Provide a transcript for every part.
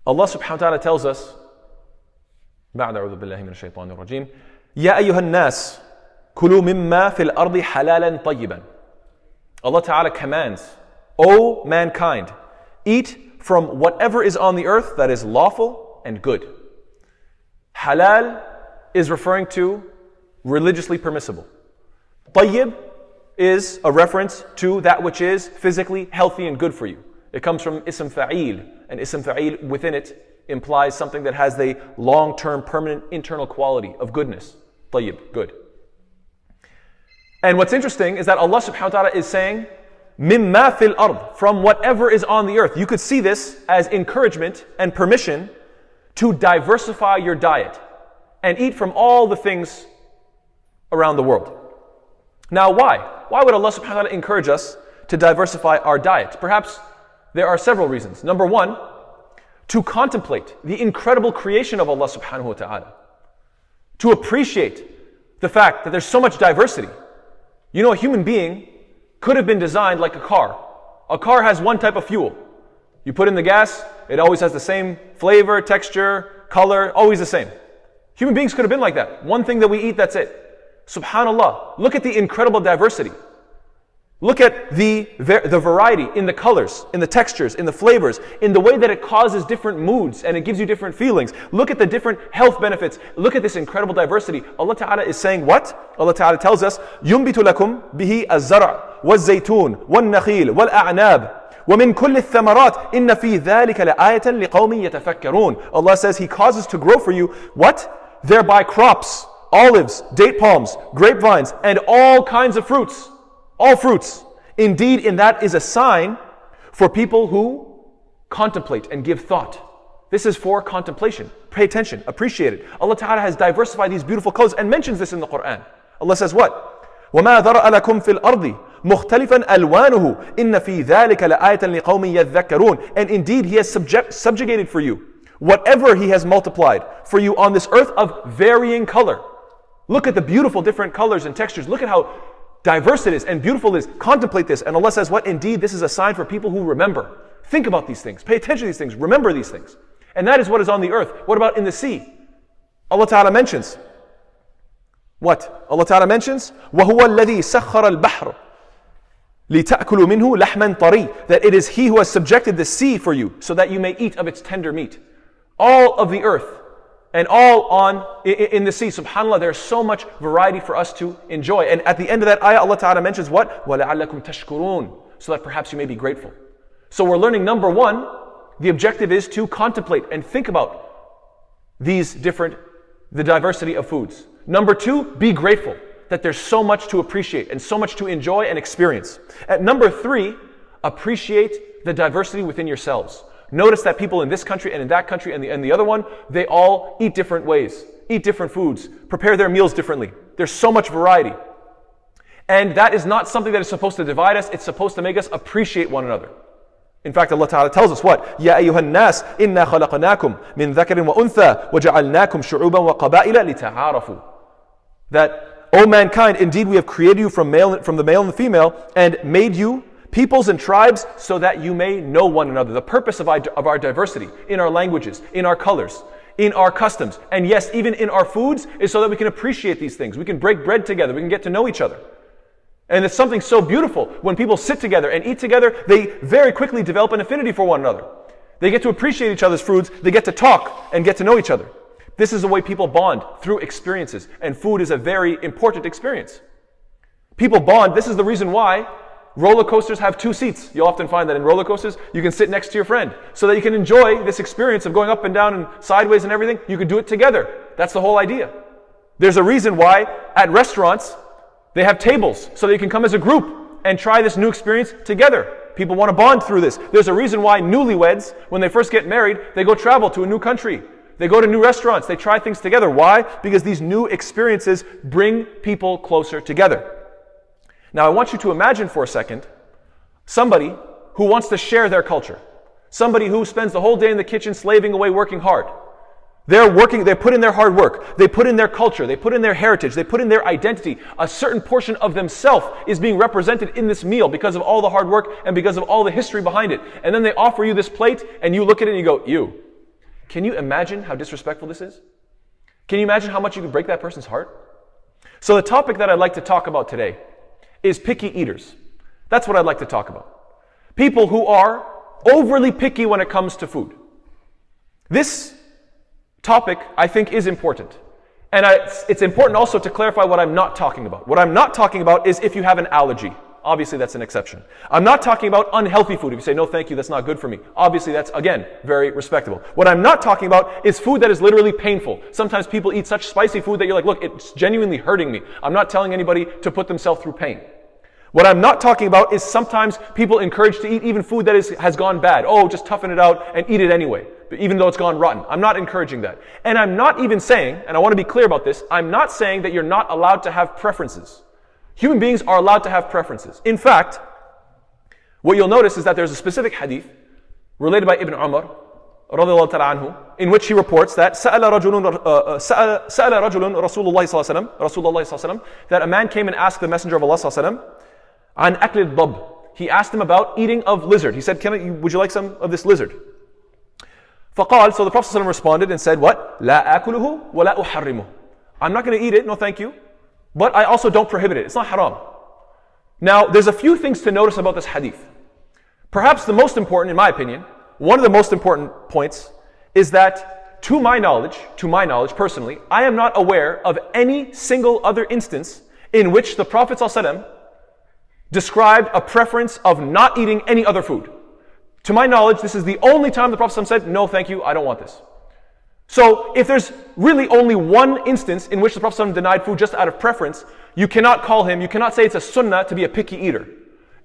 Allah subhanahu wa ta'ala tells us, بعد أعوذ بالله من الشيطان الرجيم يا أيها الناس كلوا مما في الأرض حلالا طيبا. Allah ta'ala commands, O mankind, eat from whatever is on the earth that is lawful and good. Halal is referring to religiously permissible. Tayyib is a reference to that which is physically healthy and good for you. It comes from ism fa'il, and ism fa'il within it implies something that has the long-term permanent internal quality of goodness. Tayyib, good. And what's interesting is that Allah subhanahu wa ta'ala is saying, mimma fil ard, from whatever is on the earth. You could see this as encouragement and permission to diversify your diet and eat from all the things around the world. Now why? Why would Allah subhanahu wa ta'ala encourage us to diversify our diet? Perhaps there are several reasons. Number one, to contemplate the incredible creation of Allah subhanahu wa ta'ala. To appreciate the fact that there's so much diversity. You know, a human being could have been designed like a car. A car has one type of fuel. You put in the gas, it always has the same flavor, texture, color, always the same. Human beings could have been like that. One thing that we eat, that's it. SubhanAllah, look at the incredible diversity. Look at the variety in the colors, in the textures, in the flavors, in the way that it causes different moods and it gives you different feelings. Look at the different health benefits. Look at this incredible diversity. Allah Ta'ala is saying what? Allah Ta'ala tells us, يُنْبِتُ لَكُمْ بِهِ الزَّرْعُ وَالزَّيْتُونَ وَالنَّخِيلُ وَالْأَعْنَابُ وَمِنْ كُلِّ الثَّمَرَاتِ إِنَّ فِي ذَلِكَ لَآيَةً لِقَوْمٍ يَتَفَكَّرُونَ. Allah says He causes to grow for you what? Thereby crops, olives, date palms, grapevines, and all kinds of fruits. All fruits. Indeed, in that is a sign for people who contemplate and give thought. This is for contemplation. Pay attention, appreciate it. Allah Ta'ala has diversified these beautiful colors and mentions this in the Quran. Allah says what? وَمَا ذَرَأَ لَكُمْ فِي الْأَرْضِ مُخْتَلِفًا أَلْوَانُهُ إِنَّ فِي ذَلِكَ لَآيَةً لِقَوْمٍ يَذَّكَّرُونَ. And indeed, He has subjugated for you whatever He has multiplied for you on this earth of varying color. Look at the beautiful different colors and textures. Look at how diverse it is and beautiful it is. Contemplate this. And Allah says what? Indeed, this is a sign for people who remember. Think about these things. Pay attention to these things. Remember these things. And that is what is on the earth. What about in the sea? Allah Ta'ala mentions. What? Allah Ta'ala mentions, وَهُوَ الَّذِي سَخَّرَ الْبَحْرَ لِتَأْكُلُوا مِنْهُ لَحْمًا طَرِيًّا. That it is He who has subjected the sea for you so that you may eat of its tender meat. All of the earth and all in the sea. SubhanAllah, there's so much variety for us to enjoy. And at the end of that ayah, Allah Ta'ala mentions what? وَلَعَلَّكُمْ تَشْكُرُونَ. So that perhaps you may be grateful. So we're learning, number one, the objective is to contemplate and think about the diversity of foods. Number two, be grateful that there's so much to appreciate and so much to enjoy and experience. At number three, appreciate the diversity within yourselves. Notice that people in this country and in that country and the other one, they all eat different ways, eat different foods, prepare their meals differently. There's so much variety. And that is not something that is supposed to divide us. It's supposed to make us appreciate one another. In fact, Allah Ta'ala tells us what? يَا أَيُّهَا النَّاسِ إِنَّا خَلَقْنَاكُمْ مِنْ ذَكَرٍ وَأُنْثَى وَجَعَلْنَاكُمْ شُعُوبًا وَقَبَائِلَ لِتَعَارَفُوا. That, O mankind, indeed we have created you from the male and the female and made you peoples and tribes so that you may know one another. The purpose of our diversity in our languages, in our colors, in our customs, and yes, even in our foods, is so that we can appreciate these things. We can break bread together. We can get to know each other. And it's something so beautiful. When people sit together and eat together, they very quickly develop an affinity for one another. They get to appreciate each other's foods. They get to talk and get to know each other. This is the way people bond, through experiences. And food is a very important experience. People bond. This is the reason why roller coasters have two seats. You'll often find that in roller coasters, you can sit next to your friend so that you can enjoy this experience of going up and down and sideways and everything. You can do it together. That's the whole idea. There's a reason why at restaurants, they have tables so that you can come as a group and try this new experience together. People want to bond through this. There's a reason why newlyweds, when they first get married, they go travel to a new country. They go to new restaurants. They try things together. Why? Because these new experiences bring people closer together. Now I want you to imagine for a second somebody who wants to share their culture. Somebody who spends the whole day in the kitchen slaving away, working hard. They put in their hard work, they put in their culture, they put in their heritage, they put in their identity. A certain portion of themselves is being represented in this meal because of all the hard work and because of all the history behind it. And then they offer you this plate and you look at it and you go, ew. Can you imagine how disrespectful this is? Can you imagine how much you could break that person's heart? So the topic that I'd like to talk about today is picky eaters. That's what I'd like to talk about. People who are overly picky when it comes to food. This topic, I think, is important. And it's important also to clarify what I'm not talking about. What I'm not talking about is if you have an allergy. Obviously, that's an exception. I'm not talking about unhealthy food. If you say, no, thank you, that's not good for me. Obviously, that's, again, very respectable. What I'm not talking about is food that is literally painful. Sometimes people eat such spicy food that you're like, look, it's genuinely hurting me. I'm not telling anybody to put themselves through pain. What I'm not talking about is sometimes people encouraged to eat even food that has gone bad. Oh, just toughen it out and eat it anyway, even though it's gone rotten. I'm not encouraging that. And I'm not even saying, and I want to be clear about this, I'm not saying that you're not allowed to have preferences. Human beings are allowed to have preferences. In fact, what you'll notice is that there's a specific hadith related by Ibn Umar radiallahu ta'ala anhu, in which he reports that سأل رجل رسول الله صلى الله عليه وسلم, that a man came and asked the Messenger of Allah صلى الله عليه وسلم عن أكل الضب. He asked him about eating of lizard. He said, would you like some of this lizard? فقال, so the Prophet ﷺ responded and said, what? لا آكله ولا أحرمه. I'm not going to eat it, no thank you. But I also don't prohibit it. It's not haram. Now, there's a few things to notice about this hadith. Perhaps the most important, in my opinion, one of the most important points is that to my knowledge personally, I am not aware of any single other instance in which the Prophet ﷺ described a preference of not eating any other food. To my knowledge, this is the only time the Prophet ﷺ said, no, thank you, I don't want this. So if there's really only one instance in which the Prophet ﷺ denied food just out of preference, you cannot say it's a sunnah to be a picky eater.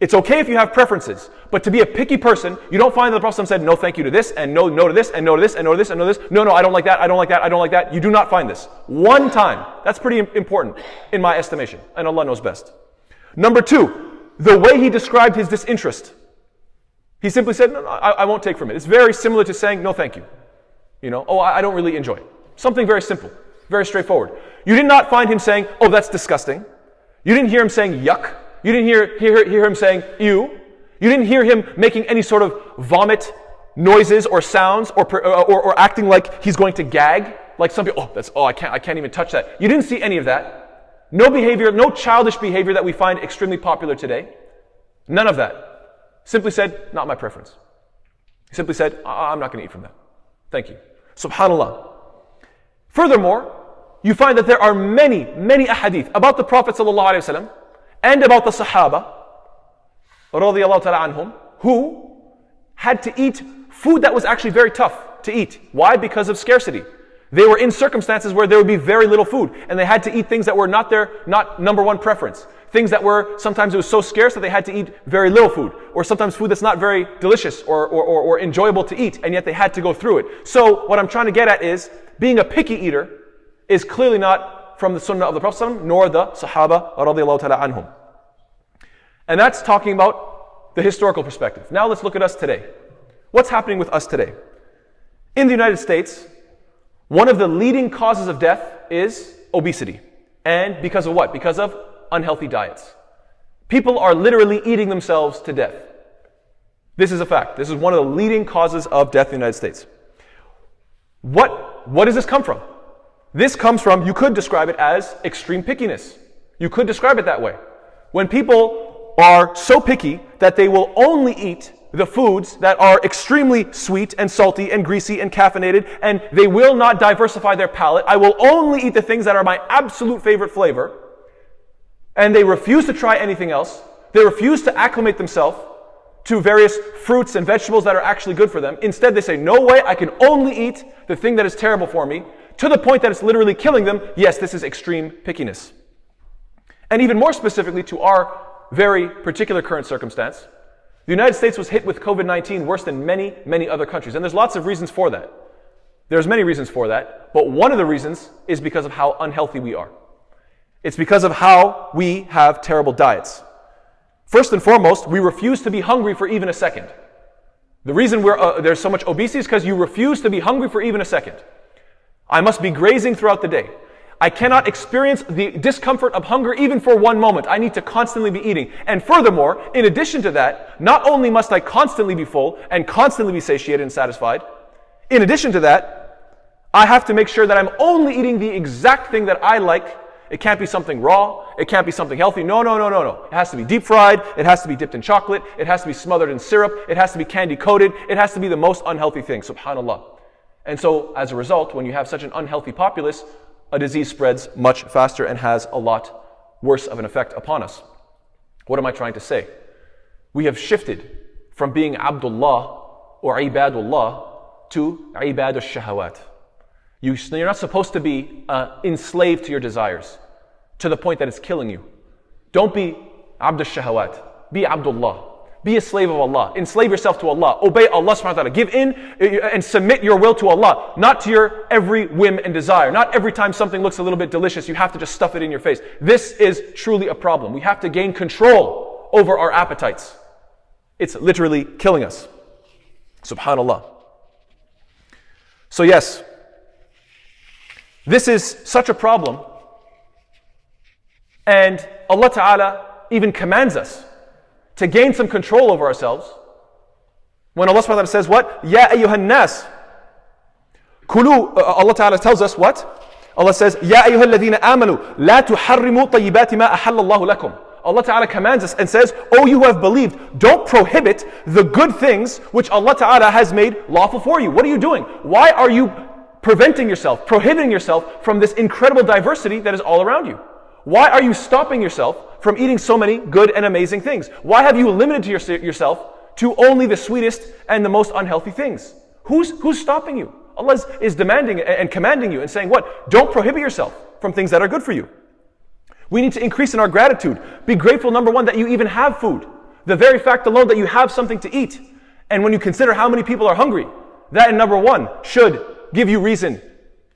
It's okay if you have preferences, but to be a picky person, you don't find that the Prophet ﷺ said no thank you to this, and no to this, and no to this, and no to this, and no to this. No, I don't like that, I don't like that, I don't like that. You do not find this. One time. That's pretty important in my estimation, and Allah knows best. Number two, the way he described his disinterest. He simply said, no, I won't take from it. It's very similar to saying no thank you. I don't really enjoy it. Something very simple, very straightforward. You did not find him saying, oh, that's disgusting. You didn't hear him saying yuck. You didn't hear him saying ew. You didn't hear him making any sort of vomit noises or sounds or acting like he's going to gag. Like some people, I can't even touch that. You didn't see any of that. No behavior, no childish behavior that we find extremely popular today. None of that. Simply said, not my preference. He simply said, I'm not going to eat from that. Thank you. Subhanallah. Furthermore, you find that there are many ahadith about the Prophet ﷺ and about the Sahaba radiyallahu ta'ala anhum who had to eat food that was actually very tough to eat. Why? Because of scarcity. They were in circumstances where there would be very little food, and they had to eat things that were not number one preference. Things that were, sometimes it was so scarce that they had to eat very little food, or sometimes food that's not very delicious or enjoyable to eat, and yet they had to go through it. So what I'm trying to get at is, being a picky eater is clearly not from the sunnah of the Prophet ﷺ, nor the Sahaba radiallahu ta'ala anhum. And that's talking about the historical perspective. Now let's look at us today. What's happening with us today? In the United States, one of the leading causes of death is obesity. And because of what? Because of unhealthy diets. People are literally eating themselves to death. This is a fact. This is one of the leading causes of death in the United States. What does this come from? This comes from, you could describe it as extreme pickiness. You could describe it that way. When people are so picky that they will only eat the foods that are extremely sweet and salty and greasy and caffeinated, and they will not diversify their palate. I will only eat the things that are my absolute favorite flavor. And they refuse to try anything else. They refuse to acclimate themselves to various fruits and vegetables that are actually good for them. Instead, they say, no way, I can only eat the thing that is terrible for me, to the point that it's literally killing them. Yes, this is extreme pickiness. And even more specifically to our very particular current circumstance, the United States was hit with COVID-19 worse than many other countries. And there's lots of reasons for that. There's many reasons for that. But one of the reasons is because of how unhealthy we are. It's because of how we have terrible diets. First and foremost, we refuse to be hungry for even a second. The reason there's so much obesity is because you refuse to be hungry for even a second. I must be grazing throughout the day. I cannot experience the discomfort of hunger even for one moment. I need to constantly be eating. And furthermore, in addition to that, not only must I constantly be full and constantly be satiated and satisfied, in addition to that, I have to make sure that I'm only eating the exact thing that I like. It can't be something raw. It can't be something healthy. No. It has to be deep fried. It has to be dipped in chocolate. It has to be smothered in syrup. It has to be candy coated. It has to be the most unhealthy thing. Subhanallah. And so as a result, when you have such an unhealthy populace, a disease spreads much faster and has a lot worse of an effect upon us. What am I trying to say? We have shifted from being Abdullah or Ibadullah to Ibad al-Shahawat. You're not supposed to be enslaved to your desires to the point that it's killing you. Don't be Abd al-Shahawat. Be Abdullah. Be a slave of Allah. Enslave yourself to Allah. Obey Allah subhanahu wa ta'ala. Give in and submit your will to Allah. Not to your every whim and desire. Not every time something looks a little bit delicious, you have to just stuff it in your face. This is truly a problem. We have to gain control over our appetites. It's literally killing us. Subhanallah. So yes, this is such a problem. And Allah Ta'ala even commands us to gain some control over ourselves. When Allah subhanahu wa ta'ala says what? Ya ayyuhan nas. Kulu, Allah Ta'ala tells us what? Allah says, Ya ayyuhal ladhina amanu, la tuharrimu tayyibati ma ahallallahu lakum. Allah Ta'ala commands us and says, O you who have believed, don't prohibit the good things which Allah Ta'ala has made lawful for you. What are you doing? Why are you preventing yourself, prohibiting yourself from this incredible diversity that is all around you? Why are you stopping yourself from eating so many good and amazing things? Why have you limited yourself to only the sweetest and the most unhealthy things? Who's stopping you? Allah is demanding and commanding you and saying what? Don't prohibit yourself from things that are good for you. We need to increase in our gratitude. Be grateful, number one, that you even have food. The very fact alone that you have something to eat. And when you consider how many people are hungry, that in number one should give you reason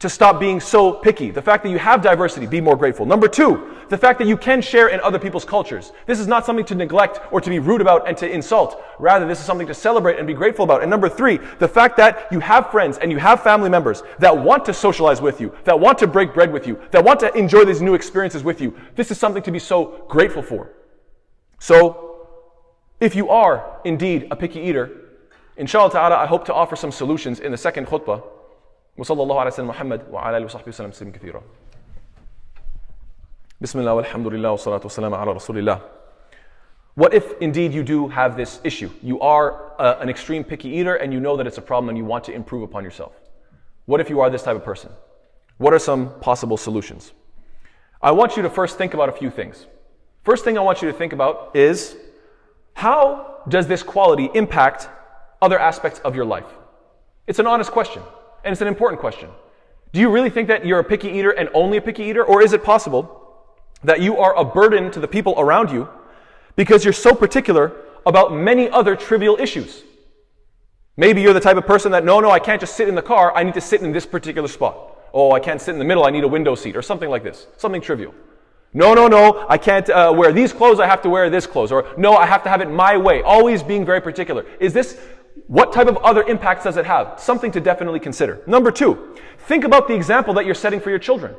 to stop being so picky. The fact that you have diversity, be more grateful. Number two, the fact that you can share in other people's cultures. This is not something to neglect or to be rude about and to insult. Rather, this is something to celebrate and be grateful about. And number three, the fact that you have friends and you have family members that want to socialize with you, that want to break bread with you, that want to enjoy these new experiences with you. This is something to be so grateful for. So, if you are indeed a picky eater, inshallah ta'ala, I hope to offer some solutions in the second khutbah. وصلى الله على سيدنا محمد وعلى آله وصحبه وسلم تسليما كثيرا. بسم الله والحمد لله والصلاة والسلام على رسول الله. What if indeed you do have this issue? You are an extreme picky eater and you know that it's a problem and you want to improve upon yourself. What if you are this type of person? What are some possible solutions? I want you to first think about a few things. First thing I want you to think about is, how does this quality impact other aspects of your life? It's an honest question. And it's an important question. Do you really think that you're a picky eater and only a picky eater? Or is it possible that you are a burden to the people around you because you're so particular about many other trivial issues? Maybe you're the type of person that, no, I can't just sit in the car. I need to sit in this particular spot. Oh, I can't sit in the middle. I need a window seat or something like this. Something trivial. No, I can't wear these clothes. I have to wear this clothes. Or no, I have to have it my way. Always being very particular. What type of other impacts does it have? Something to definitely consider. Number two, think about the example that you're setting for your children.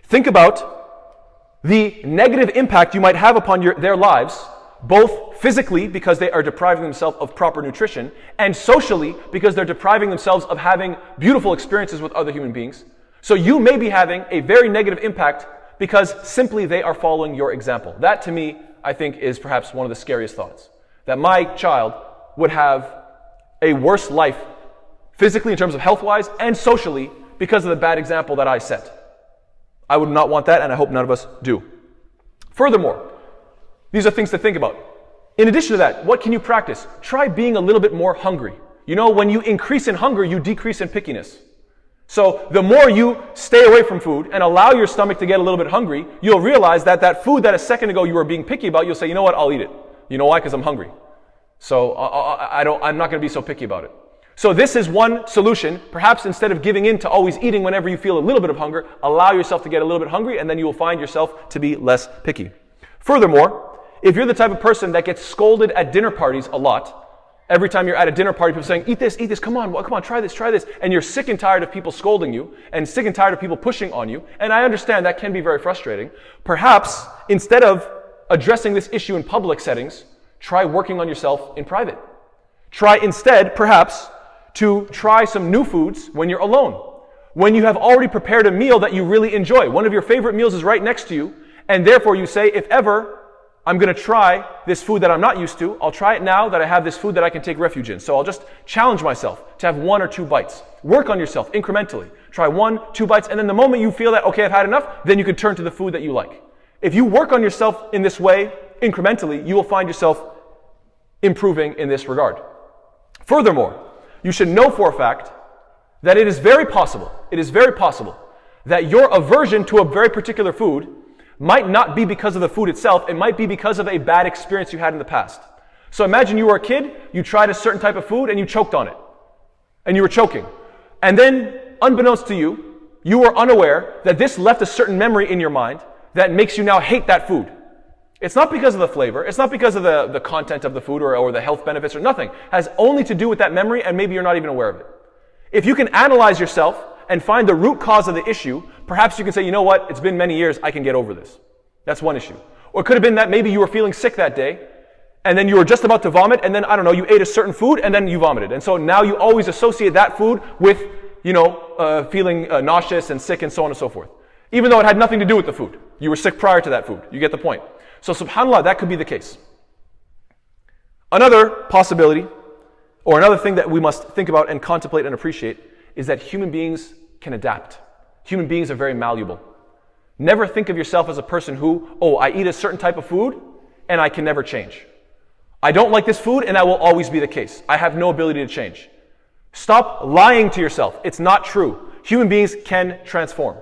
Think about the negative impact you might have upon their lives, both physically because they are depriving themselves of proper nutrition, and socially because they're depriving themselves of having beautiful experiences with other human beings. So you may be having a very negative impact because simply they are following your example. That to me, I think, is perhaps one of the scariest thoughts. That my child would have a worse life physically in terms of health-wise and socially because of the bad example that I set. I would not want that, and I hope none of us do. Furthermore, these are things to think about. In addition to that, what can you practice? Try being a little bit more hungry. You know, when you increase in hunger, you decrease in pickiness. So the more you stay away from food and allow your stomach to get a little bit hungry, you'll realize that food that a second ago you were being picky about, you'll say, you know what, I'll eat it. You know why? Because I'm hungry. So I'm not going to be so picky about it. So this is one solution. Perhaps instead of giving in to always eating whenever you feel a little bit of hunger, allow yourself to get a little bit hungry, and then you will find yourself to be less picky. Furthermore, if you're the type of person that gets scolded at dinner parties a lot, every time you're at a dinner party, people saying, eat this, come on, try this, and you're sick and tired of people scolding you, and sick and tired of people pushing on you, and I understand that can be very frustrating. Perhaps, instead of addressing this issue in public settings, try working on yourself in private. Try instead, perhaps, to try some new foods when you're alone. When you have already prepared a meal that you really enjoy. One of your favorite meals is right next to you, and therefore you say, if ever I'm going to try this food that I'm not used to, I'll try it now that I have this food that I can take refuge in. So I'll just challenge myself to have 1 or 2 bites. Work on yourself incrementally. Try 1, 2 bites, and then the moment you feel that, okay, I've had enough, then you can turn to the food that you like. If you work on yourself in this way, incrementally, you will find yourself improving in this regard. Furthermore, you should know for a fact that it is very possible that your aversion to a very particular food might not be because of the food itself, it might be because of a bad experience you had in the past. So imagine you were a kid, you tried a certain type of food and you choked on it. And you were choking. And then, unbeknownst to you, you were unaware that this left a certain memory in your mind that makes you now hate that food. It's not because of the flavor, it's not because of the content of the food or the health benefits or nothing. It has only to do with that memory and maybe you're not even aware of it. If you can analyze yourself and find the root cause of the issue, perhaps you can say, you know what, it's been many years, I can get over this. That's one issue. Or it could have been that maybe you were feeling sick that day, and then you were just about to vomit, and then, I don't know, you ate a certain food, and then you vomited. And so now you always associate that food with, feeling nauseous and sick and so on and so forth. Even though it had nothing to do with the food. You were sick prior to that food. You get the point. So subhanAllah, that could be the case. Another possibility, or another thing that we must think about and contemplate and appreciate, is that human beings can adapt. Human beings are very malleable. Never think of yourself as a person who, I eat a certain type of food and I can never change. I don't like this food and that will always be the case. I have no ability to change. Stop lying to yourself. It's not true. Human beings can transform.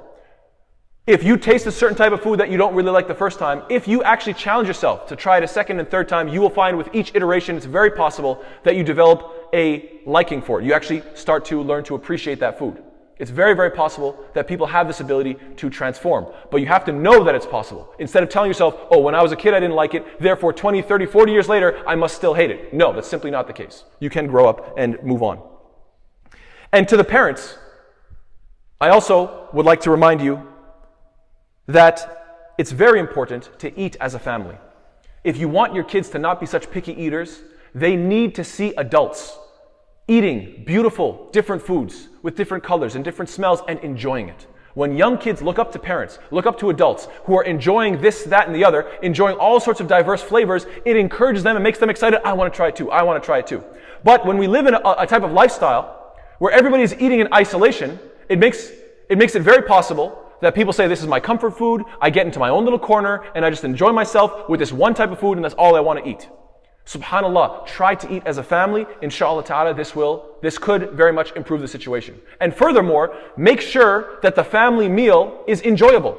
If you taste a certain type of food that you don't really like the first time, if you actually challenge yourself to try it a second and third time, you will find with each iteration, it's very possible that you develop a liking for it. You actually start to learn to appreciate that food. It's very, very possible that people have this ability to transform. But you have to know that it's possible. Instead of telling yourself, when I was a kid I didn't like it, therefore 20, 30, 40 years later, I must still hate it. No, that's simply not the case. You can grow up and move on. And to the parents, I also would like to remind you that it's very important to eat as a family. If you want your kids to not be such picky eaters, they need to see adults eating beautiful, different foods with different colors and different smells and enjoying it. When young kids look up to parents, look up to adults who are enjoying this, that, and the other, enjoying all sorts of diverse flavors, it encourages them and makes them excited. I want to try it too. I want to try it too. But when we live in a type of lifestyle where everybody is eating in isolation, it makes it very possible that people say, this is my comfort food, I get into my own little corner, and I just enjoy myself with this one type of food, and that's all I want to eat. SubhanAllah, try to eat as a family. Inshallah ta'ala, this could very much improve the situation. And furthermore, make sure that the family meal is enjoyable.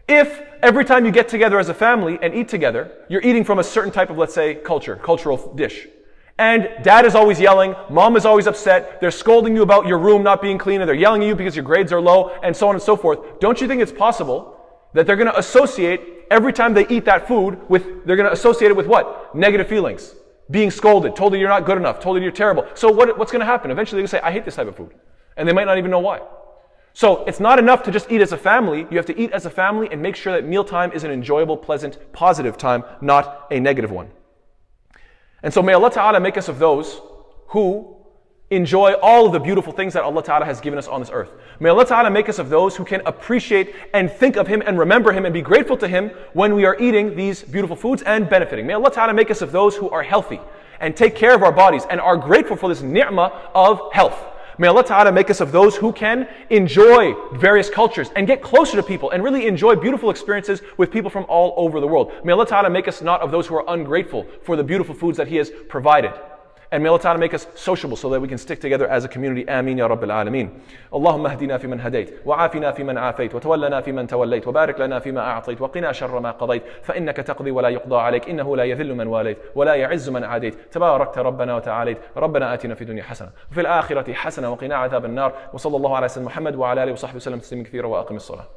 If every time you get together as a family and eat together, you're eating from a certain type of, let's say, cultural dish, and dad is always yelling, mom is always upset, they're scolding you about your room not being clean, and they're yelling at you because your grades are low, and so on and so forth, don't you think it's possible that they're going to associate every time they eat that food they're going to associate it with what? Negative feelings. Being scolded, told that you're not good enough, told that you're terrible. So what's going to happen? Eventually they're going to say, I hate this type of food. And they might not even know why. So it's not enough to just eat as a family. You have to eat as a family and make sure that mealtime is an enjoyable, pleasant, positive time, not a negative one. And so may Allah Ta'ala make us of those who enjoy all of the beautiful things that Allah Ta'ala has given us on this earth. May Allah Ta'ala make us of those who can appreciate and think of Him and remember Him and be grateful to Him when we are eating these beautiful foods and benefiting. May Allah Ta'ala make us of those who are healthy and take care of our bodies and are grateful for this ni'mah of health. May Allah Ta'ala make us of those who can enjoy various cultures and get closer to people and really enjoy beautiful experiences with people from all over the world. May Allah Ta'ala make us not of those who are ungrateful for the beautiful foods that He has provided. And may Allah Ta'ala make us sociable so that we can stick together as a community. Ameen ya Rabbil Alameen. Allahumma ahdina fi man hadayt, wa afina fi man afayt, wa tawallana fi man tawallayt, wa barik lana fi ma a'atayt, wa qina sharra ma qadayt, fa innaka taqdi wa la yuqda alayk, innahu la yadhillu man walayt, wa la ya'izzu man adayt, tabarakta rabbana wa ta'alayt, rabbana atina fi dunya hasana, wa fil akhirati hasana, wa qina adhab an-nar, wa sallallahu ala sayyidina Muhammad wa ala alihi wa sahbihi wa sallam tasliman kathira wa aqim as-salah.